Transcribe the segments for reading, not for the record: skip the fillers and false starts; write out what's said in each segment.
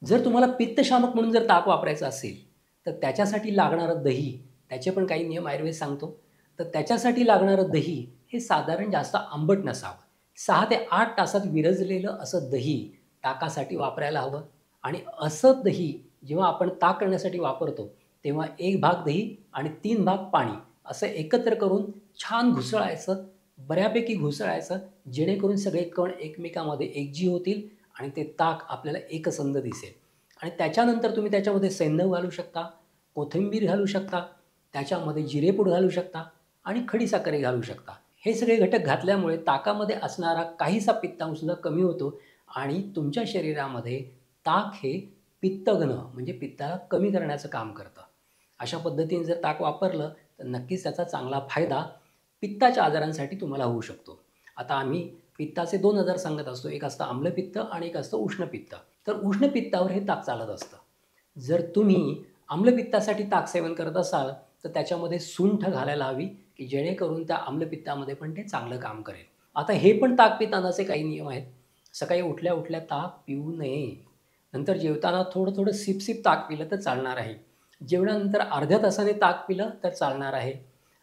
जर तुम्हाला पित्तशामक म्हणून जर ताक वापरायचं असेल, तर त्याच्यासाठी लागणारं दही, त्याचे पण काही नियम आयुर्वेद सांगतो. तर त्याच्यासाठी लागणारं दही हे साधारण जास्त आंबट नसावं. 6 ते 8 तासात विरजलेलं असं दही ताकासाठी वापरायला हवं आणि असं दही जेव्हा आपण ताक करण्यासाठी वापरतो, तेव्हा 1 भाग दही आणि 3 भाग पाणी असं एकत्र करून छान घुसळायचं, बऱ्यापैकी घुसळायचं, जेणेकरून सगळे कण एकमेकांमध्ये एकजीव होतील आणि ते ताक आपल्याला एकसंध दिसेल. आणि त्याच्यानंतर तुम्ही त्याच्यामध्ये सैंधव घालू शकता, कोथिंबीर घालू शकता, त्याच्यामध्ये जिरेपूड घालू शकता आणि खडीसाखरही घालू शकता. हे सगळे घटक घातल्यामुळे ताकामध्ये असणारा काहीसा पित्तांशसुद्धा कमी होतो आणि तुमच्या शरीरामध्ये ताक हे पित्तघन म्हणजे पित्ताला कमी करण्याचं काम करतं. अशा पद्धतीने जर ताक वापरलं तर नक्कीच त्याचा चांगला फायदा पित्ताच्या आजारांसाठी तुम्हाला होऊ शकतो. आता आम्ही पित्ताचे 2 आजार सांगत असतो. एक असतं आम्लपित्त आणि एक असतं उष्णपित्त. तर उष्णपित्तावर हे ताक चालत असतं. जर तुम्ही आम्लपित्तासाठी ताक सेवन करत असाल, तर त्याच्यामध्ये सुंठ घालायला हवी, की जेणेकरून त्या आम्लपित्तामध्ये पण ते चांगलं काम करेल. आता हे पण ताक पितानाचे काही नियम आहेत. सकाळी उठल्या-उठल्या ताक पिऊ नये. नंतर जेवताना थोडं-थोडं सिप-सिप ताक पिलं तर चालणार आहे. जेवणानंतर अर्ध्या तासाने ताक पिलं तर चालणार आहे.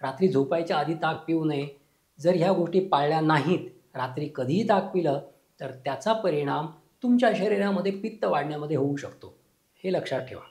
रात्री झोपायच्या आधी ताक पिऊ नये. जर ह्या गोष्टी पाळल्या नाहीत, रात्री कधीही ताक पिलं, तर त्याचा परिणाम तुमच्या शरीरामध्ये पित्त वाढण्यामध्ये होऊ शकतो. हे लक्षात ठेवा.